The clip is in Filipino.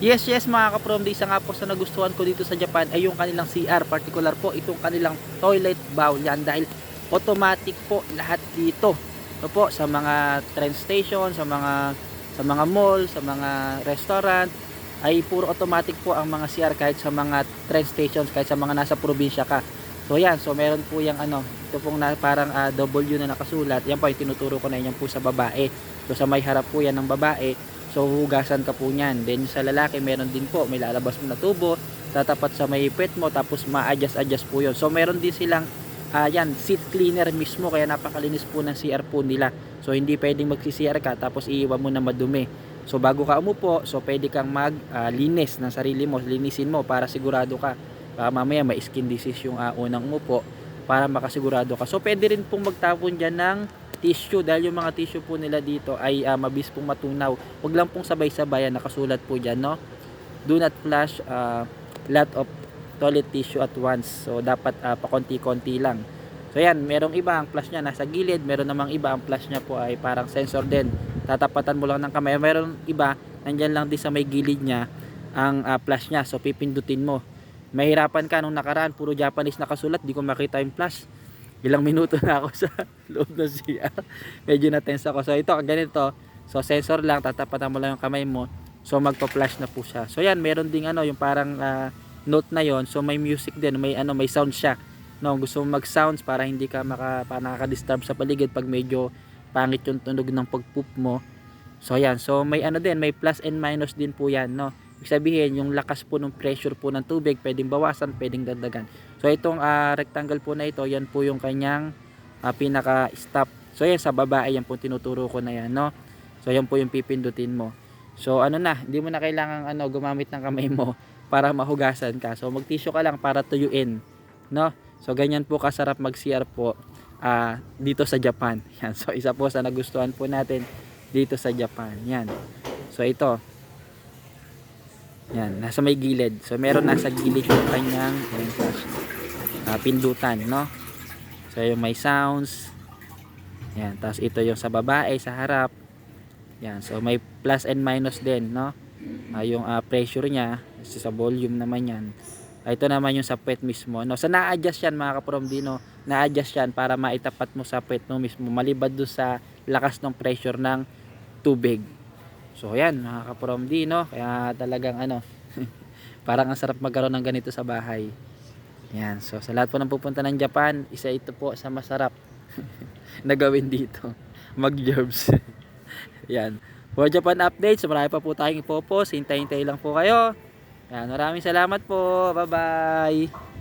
Yes, yes mga ka-from, isa nga po sa nagustuhan ko dito sa Japan ay yung kanilang CR, particular po itong kanilang toilet bowl yan, dahil automatic po lahat dito. Ito po sa mga train station, sa mga mall, sa mga restaurant ay puro automatic po ang mga CR, kahit sa mga train stations, kahit sa mga nasa probinsya ka. So yan, so meron po yung ito pong parang W na nakasulat. Yan po yung tinuturo ko na, yan po sa babae. So sa may harap po yan ng babae. So hugasan ka po niyan. Then sa lalaki meron din po, may lalabas mo na tubo, tatapat sa may pet mo, tapos ma-adjust po yun. So meron din silang yan, seat cleaner mismo, kaya napakalinis po ng CR po nila. So hindi pwedeng magsi-CR ka tapos iiwan mo na madumi. So bago ka umupo, so pwede kang maglinis ng sarili mo, linisin mo para sigurado ka. Mamaya may skin disease yung unang umupo, para makasigurado ka. So pwede rin pong magtapon dyan ng tissue, dahil yung mga tissue po nila dito ay mabilis pong matunaw. Huwag lang pong sabay-sabay, nakasulat po dyan, no? Do not flush lot of toilet tissue at once. So dapat pakonti-konti lang. So yan, merong iba ang flush niya nasa gilid, meron namang iba ang flush niya po ay parang sensor din. Tatapatan mo lang ng kamay. Meron iba, nandyan lang din sa may gilid niya ang flush niya. So pipindutin mo. Mahirapan ka nung nakaraan, puro Japanese nakasulat, di ko makita yung flush. Ilang minuto na ako sa loob ng CR. Medyo na-tense ako. So ito, ganito. So sensor lang, tatapatan mo lang yung kamay mo. So magpa-flash na po siya. So yan, meron ding yung parang note na yon. So may music din, may sound siya. No, gusto mo mag-sounds para hindi ka nakaka-disturb sa paligid pag medyo pangit yung tunog ng pag-poop mo. So yan, so may din, may plus and minus din po yan, no. Ibig sabihin, yung lakas po ng pressure po ng tubig, pwedeng bawasan, pwedeng dagdagan. So itong rectangle po na ito, yan po yung kanyang pinaka-stop. So yan sa babae, yan po tinuturo ko na yan, no. So yan po yung pipindutin mo. So hindi mo na kailangan gumamit ng kamay mo para mahugasan ka. So mag-tissue ka lang para tuyuin, no. So ganyan po kasarap mag-CR po dito sa Japan. Yan. So isa po sa nagustuhan po natin dito sa Japan. Yan. So ito. Yan, nasa may gilid. So meron nasa gilid yung kanyang pindutan, no? So yung may sounds. Yan, tapos ito yung sa babae sa harap. Yan, so may plus and minus din, no? Yung pressure niya sa volume naman yan. Ito naman yung sa puwet mismo, no? So na-adjust yan mga ka-from dino. Na-adjust yan para maitapat mo sa puwet mo mismo, malibad do sa lakas ng pressure ng tubig. So yan mga ka-from dino, kaya talagang parang ang sarap magkaroon ng ganito sa bahay. Yan, so sa lahat po ng pupunta ng Japan, isa ito po sa masarap na gawin dito, mag-gerbs. Yan, for Japan updates, so marami pa po tayong ipopost, hintay-hintay lang po kayo. Yan, maraming salamat po, bye bye.